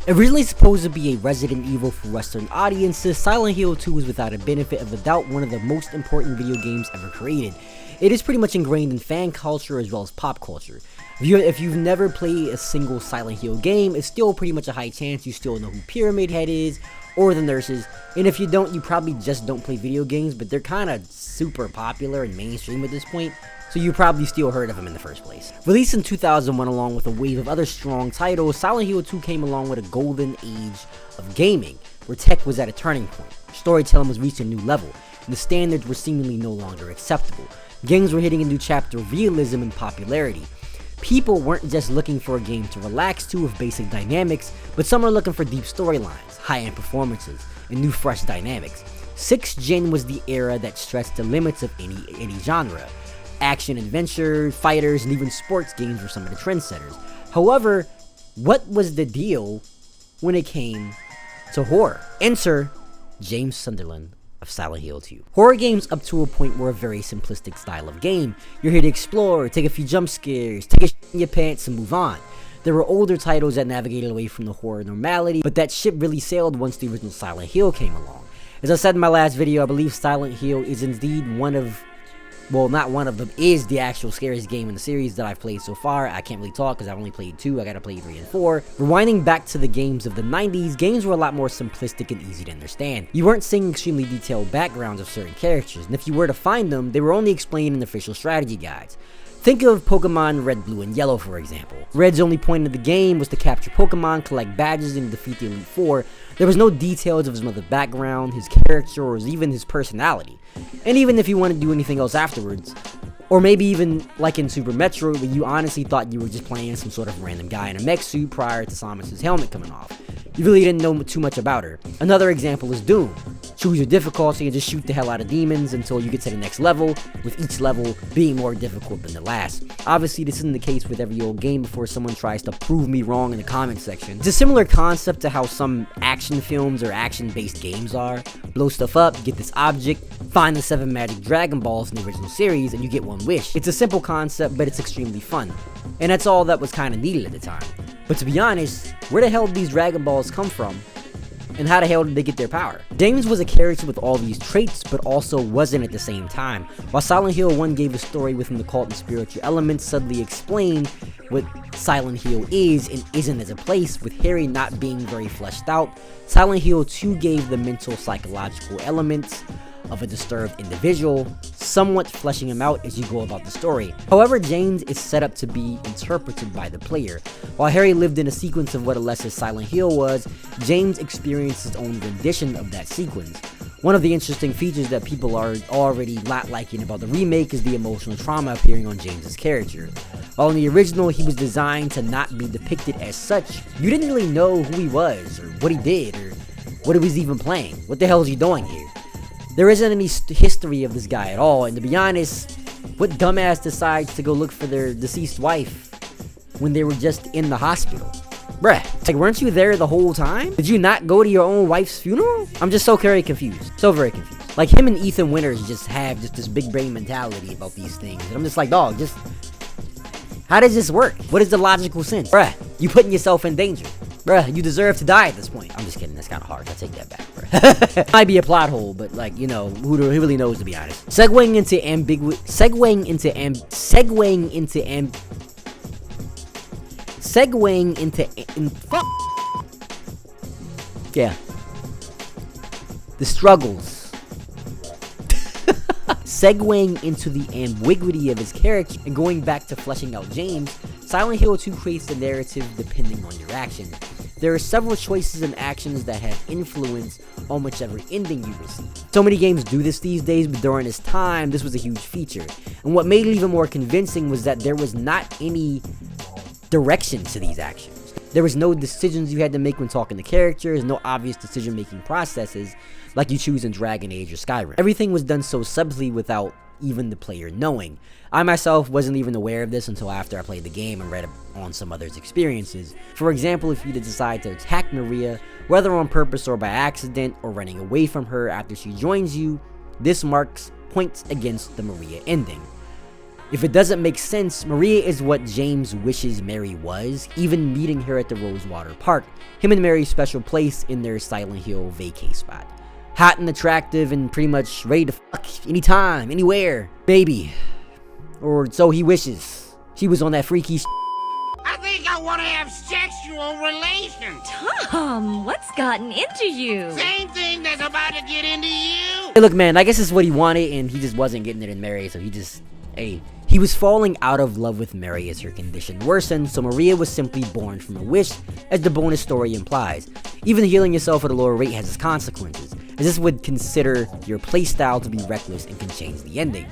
Originally supposed to be a Resident Evil for Western audiences, Silent Hill 2 is without a benefit of a doubt one of the most important video games ever created. It is pretty much ingrained in fan culture as well as pop culture. If you've never played a single Silent Hill game, it's still pretty much a high chance you still know who Pyramid Head is, or the nurses, and if you don't, you probably just don't play video games, but they're kind of super popular and mainstream at this point, so you probably still heard of them in the first place. Released in 2001 along with a wave of other strong titles, Silent Hill 2 came along with a golden age of gaming, where tech was at a turning point, storytelling was reaching a new level, and the standards were seemingly no longer acceptable. Games were hitting a new chapter of realism and popularity. People weren't just looking for a game to relax to with basic dynamics, but some are looking for deep storylines, high-end performances, and new fresh dynamics. 6th Gen was the era that stretched the limits of any genre. Action, adventure, fighters, and even sports games were some of the trendsetters. However, what was the deal when it came to horror? Enter James Sunderland of Silent Hill 2. Horror games up to a point were a very simplistic style of game. You're here to explore, take a few jump scares, take a shit in your pants, and move on. There were older titles that navigated away from the horror normality, but that ship really sailed once the original Silent Hill came along. As I said in my last video, I believe Silent Hill is indeed one of, well, not one of them, is the actual scariest game in the series that I've played so far. I can't really talk because I've only played 2, I gotta play 3 and 4. Rewinding back to the games of the 90s, games were a lot more simplistic and easy to understand. You weren't seeing extremely detailed backgrounds of certain characters, and if you were to find them, they were only explained in official strategy guides. Think of Pokemon Red, Blue, and Yellow for example. Red's only point of the game was to capture Pokemon, collect badges, and defeat the Elite Four. There was no details of his mother's background, his character, or even his personality. And even if you want to do anything else afterwards, or maybe even like in Super Metroid, where you honestly thought you were just playing some sort of random guy in a mech suit prior to Samus's helmet coming off. You really didn't know too much about her. Another example is Doom. Choose your difficulty and just shoot the hell out of demons until you get to the next level, with each level being more difficult than the last. Obviously, this isn't the case with every old game before someone tries to prove me wrong in the comment section. It's a similar concept to how some action films or action-based games are. Blow stuff up, get this object, find the 7 magic Dragon Balls in the original series, and you get one wish. It's a simple concept, but it's extremely fun. And that's all that was kind of needed at the time. But to be honest, where the hell did these Dragon Balls come from? And how the hell did they get their power? James was a character with all these traits, but also wasn't at the same time. While Silent Hill 1 gave a story within the cult and spiritual elements, suddenly explained what Silent Hill is and isn't as a place, with Harry not being very fleshed out. Silent Hill 2 gave the mental psychological elements of a disturbed individual, somewhat fleshing him out as you go about the story. However, James is set up to be interpreted by the player. While Harry lived in a sequence of what a lesser Silent Hill was, James experienced his own rendition of that sequence. One of the interesting features that people are already not liking about the remake is the emotional trauma appearing on James's character. While in the original he was designed to not be depicted as such, you didn't really know who he was, or what he did, or what he was even playing. What the hell is he doing here? There isn't any history of this guy at all, and to be honest, what dumbass decides to go look for their deceased wife when they were just in the hospital? Bruh, like, weren't you there the whole time? Did you not go to your own wife's funeral? I'm just so very confused. So very confused. Like, him and Ethan Winters just have just this big brain mentality about these things, and I'm just like, dog, just... how does this work? What is the logical sense? Bruh, you putting yourself in danger. Bruh, you deserve to die at this point. I'm just kidding, that's kind of harsh. I take that back, bruh. Might be a plot hole, but like, you know, who really knows, to be honest. Segueing into yeah. The struggles. Segueing into the ambiguity of his character and going back to fleshing out James, Silent Hill 2 creates the narrative depending on your actions. There are several choices and actions that have influence on whichever ending you receive. So many games do this these days, but during this time, this was a huge feature. And what made it even more convincing was that there was not any direction to these actions. There was no decisions you had to make when talking to characters, no obvious decision-making processes like you choose in Dragon Age or Skyrim. Everything was done so subtly without even the player knowing. I myself wasn't even aware of this until after I played the game and read on some others' experiences. For example, if you decide to attack Maria, whether on purpose or by accident, or running away from her after she joins you, this marks points against the Maria ending. If it doesn't make sense, Maria is what James wishes Mary was, even meeting her at the Rosewater Park, him and Mary's special place in their Silent Hill vacay spot. Hot and attractive and pretty much ready to fuck anytime, anywhere. Baby. Or so he wishes. She was on that freaky I think I want to have sexual relations. Tom, what's gotten into you? Same thing that's about to get into you. Hey, look, man, I guess this is what he wanted, and he just wasn't getting it in Mary, so he was falling out of love with Mary as her condition worsened, so Maria was simply born from a wish, as the bonus story implies. Even healing yourself at a lower rate has its consequences, as this would consider your playstyle to be reckless and can change the ending.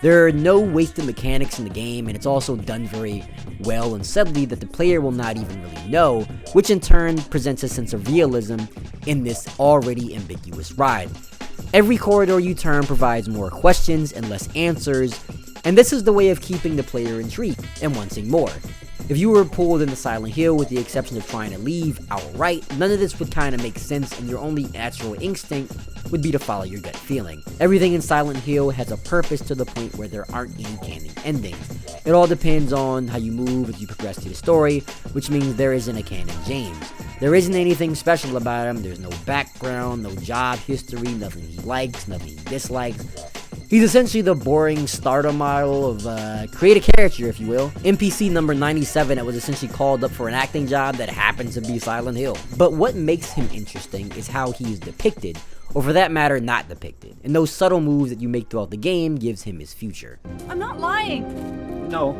There are no wasted mechanics in the game, and it's also done very well and subtly that the player will not even really know, which in turn presents a sense of realism in this already ambiguous ride. Every corridor you turn provides more questions and less answers, and this is the way of keeping the player intrigued and wanting more. If you were pulled into Silent Hill with the exception of trying to leave outright, none of this would kind of make sense, and your only natural instinct would be to follow your gut feeling. Everything in Silent Hill has a purpose to the point where there aren't any canon endings. It all depends on how you move as you progress through the story, which means there isn't a canon James. There isn't anything special about him, there's no background, no job history, nothing he likes, nothing he dislikes. He's essentially the boring starter model of create a character, if you will. NPC number 97 that was essentially called up for an acting job that happens to be Silent Hill. But what makes him interesting is how he is depicted, or for that matter, not depicted. And those subtle moves that you make throughout the game gives him his future. I'm not lying. No,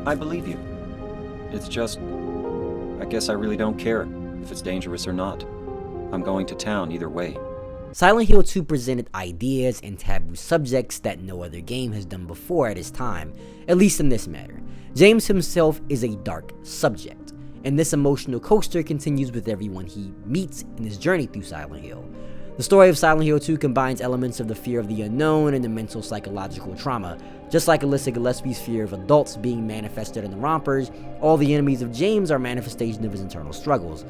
I believe you. It's just, I guess I really don't care if it's dangerous or not. I'm going to town either way. Silent Hill 2 presented ideas and taboo subjects that no other game has done before at its time, at least in this matter. James himself is a dark subject, and this emotional coaster continues with everyone he meets in his journey through Silent Hill. The story of Silent Hill 2 combines elements of the fear of the unknown and the mental psychological trauma. Just like Alyssa Gillespie's fear of adults being manifested in the rompers, all the enemies of James are manifestations of his internal struggles.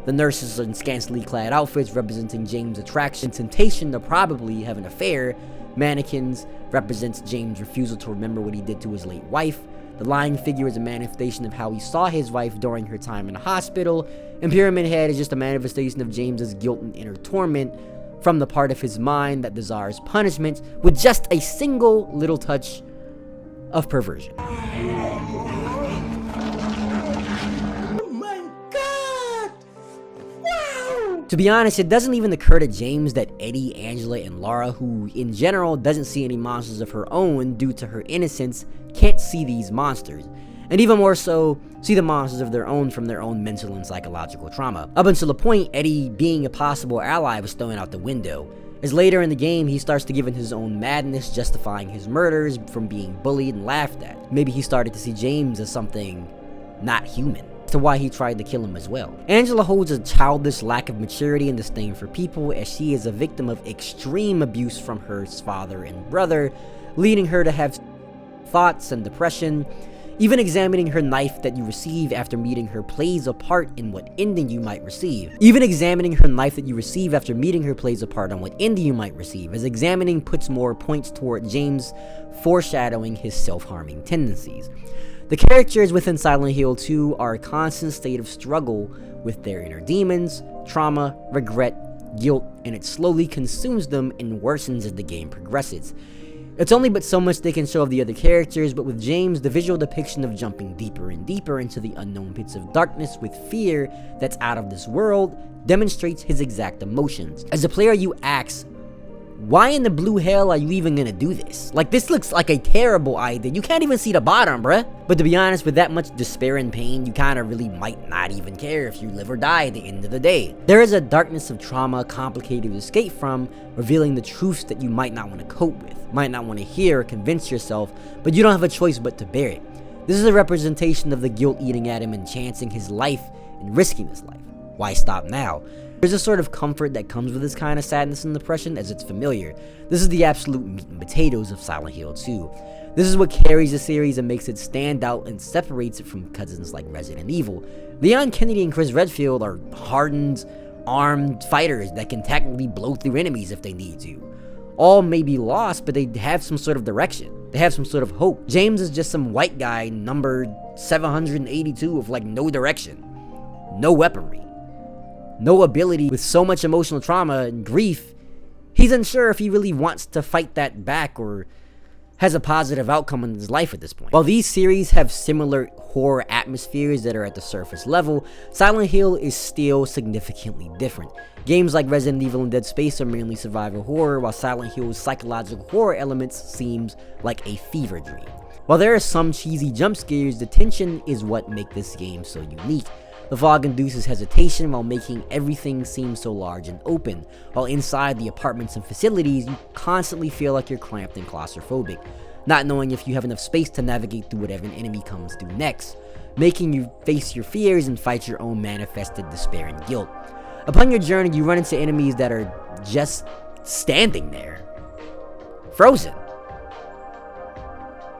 The nurses in scantily clad outfits representing James' attraction and temptation to probably have an affair. Mannequins represents James' refusal to remember what he did to his late wife. The lying figure is a manifestation of how he saw his wife during her time in the hospital. And Pyramid Head is just a manifestation of James' guilt and inner torment from the part of his mind that desires punishment with just a single little touch of perversion. To be honest, it doesn't even occur to James that Eddie, Angela, and Laura, who in general doesn't see any monsters of her own due to her innocence, can't see these monsters. And even more so, see the monsters of their own from their own mental and psychological trauma. Up until the point, Eddie being a possible ally was thrown out the window, as later in the game he starts to give in his own madness, justifying his murders from being bullied and laughed at. Maybe he started to see James as something not human, to why he tried to kill him as well. Angela holds a childish lack of maturity and disdain for people, as she is a victim of extreme abuse from her father and brother, leading her to have thoughts and depression. Even examining her knife that you receive after meeting her plays a part in what ending you might receive. As examining puts more points toward James foreshadowing his self-harming tendencies. The characters within Silent Hill 2 are a constant state of struggle with their inner demons, trauma, regret, guilt, and it slowly consumes them and worsens as the game progresses. It's only but so much they can show of the other characters, but with James, the visual depiction of jumping deeper and deeper into the unknown pits of darkness with fear that's out of this world demonstrates his exact emotions. As a player, you ask, why in the blue hell are you even gonna do this? Like, this looks like a terrible idea. You can't even see the bottom, bruh. But to be honest, with that much despair and pain, you kinda really might not even care if you live or die at the end of the day. There is a darkness of trauma complicated to escape from, revealing the truths that you might not want to cope with, might not want to hear or convince yourself, but you don't have a choice but to bear it. This is a representation of the guilt eating at him and chancing his life and risking his life. Why stop now? There's a sort of comfort that comes with this kind of sadness and depression, as it's familiar. This is the absolute meat and potatoes of Silent Hill 2. This is what carries the series and makes it stand out and separates it from cousins like Resident Evil. Leon Kennedy and Chris Redfield are hardened, armed fighters that can technically blow through enemies if they need to. All may be lost, but they have some sort of direction. They have some sort of hope. James is just some white guy numbered 782 with like no direction, no weaponry, no ability, with so much emotional trauma and grief. He's unsure if he really wants to fight that back or has a positive outcome in his life at this point. While these series have similar horror atmospheres that are at the surface level, Silent Hill is still significantly different. Games like Resident Evil and Dead Space are mainly survival horror, while Silent Hill's psychological horror elements seems like a fever dream. While there are some cheesy jump scares, the tension is what makes this game so unique. The fog induces hesitation while making everything seem so large and open, while inside the apartments and facilities, you constantly feel like you're cramped and claustrophobic, not knowing if you have enough space to navigate through whatever an enemy comes through next, making you face your fears and fight your own manifested despair and guilt. Upon your journey, you run into enemies that are just standing there, frozen.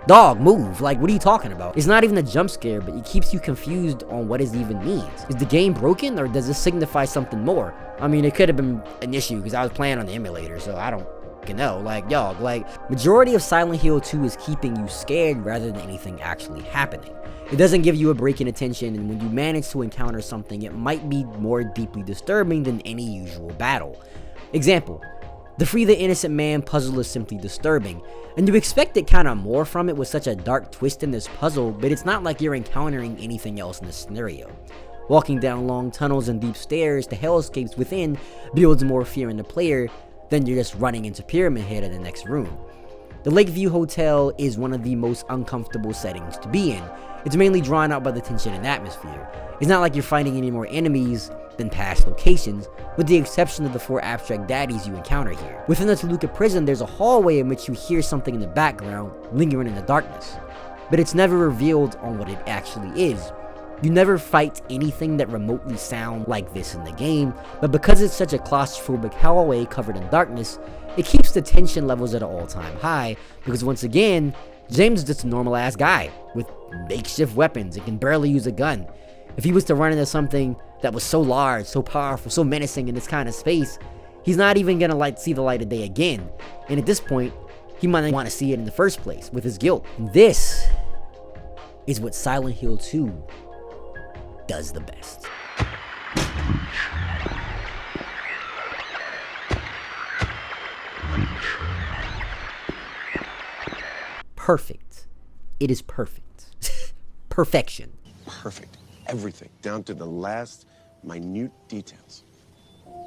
Dog, move. Like, what are you talking about? It's not even a jump scare, but it keeps you confused on what it even means. Is the game broken, or does this signify something more? I mean, it could have been an issue because I was playing on the emulator, so I don't know. Like, dog, like, majority of Silent Hill 2 is keeping you scared rather than anything actually happening. It doesn't give you a break in attention, and when you manage to encounter something, it might be more deeply disturbing than any usual battle. Example, the Free the Innocent Man puzzle is simply disturbing, and you expected kinda more from it with such a dark twist in this puzzle, but it's not like you're encountering anything else in the scenario. Walking down long tunnels and deep stairs to hellscapes within builds more fear in the player than you're just running into Pyramid Head in the next room. The Lakeview Hotel is one of the most uncomfortable settings to be in. It's mainly drawn out by the tension and atmosphere. It's not like you're fighting any more enemies than past locations, with the exception of the 4 abstract daddies you encounter here. Within the Toluca prison, there's a hallway in which you hear something in the background, lingering in the darkness. But it's never revealed on what it actually is. You never fight anything that remotely sounds like this in the game, but because it's such a claustrophobic hallway covered in darkness, it keeps the tension levels at an all-time high, because once again, James is just a normal ass guy with makeshift weapons and can barely use a gun. If he was to run into something that was so large, so powerful, so menacing in this kind of space, he's not even gonna see the light of day again. And at this point, he might not want to see it in the first place with his guilt. And this is what Silent Hill 2 does the best. Perfect. It is perfect. Perfection. Perfect. Everything, down to the last minute details.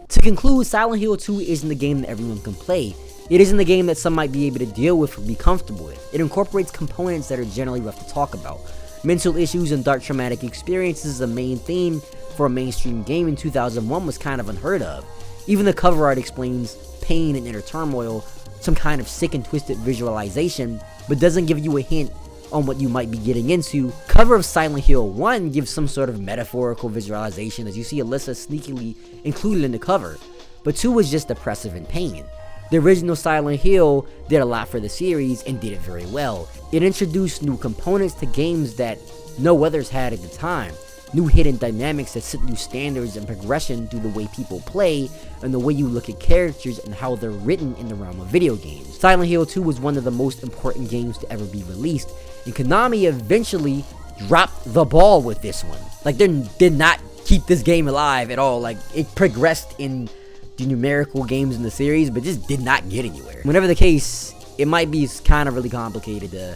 To conclude, Silent Hill 2 isn't the game that everyone can play. It isn't the game that some might be able to deal with or be comfortable with. It incorporates components that are generally rough to talk about. Mental issues and dark traumatic experiences is a main theme for a mainstream game in 2001 was kind of unheard of. Even the cover art explains pain and inner turmoil, some kind of sick and twisted visualization, but doesn't give you a hint on what you might be getting into. Cover of Silent Hill 1 gives some sort of metaphorical visualization as you see Alyssa sneakily included in the cover, but 2 was just oppressive and pain. The original Silent Hill did a lot for the series and did it very well. It introduced new components to games that no others had at the time. New hidden dynamics that set new standards and progression through the way people play and the way you look at characters and how they're written in the realm of video games. Silent Hill 2 was one of the most important games to ever be released, and Konami eventually dropped the ball with this one. Like, they did not keep this game alive at all. Like, it progressed in the numerical games in the series, but just did not get anywhere. Whenever the case, it might be kind of really complicated to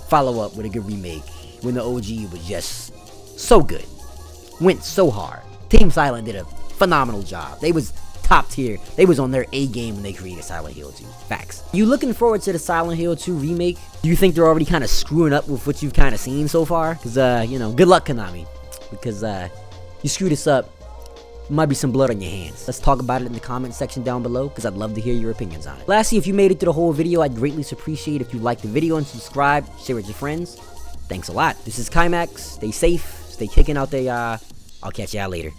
follow up with a good remake when the OG was just so good, went so hard. Team Silent did a phenomenal job. They was top tier. They was on their A game when they created Silent Hill 2. Facts. You looking forward to the Silent Hill 2 remake? Do you think they're already kind of screwing up with what you've kind of seen so far? Because, you know, good luck, Konami. Because, you screw this up, might be some blood on your hands. Let's talk about it in the comment section down below, because I'd love to hear your opinions on it. Lastly, if you made it through the whole video, I'd greatly appreciate if you liked the video and subscribe, share with your friends. Thanks a lot. This is Kaimaxz. Stay safe. Stay kicking out there, y'all. I'll catch y'all later.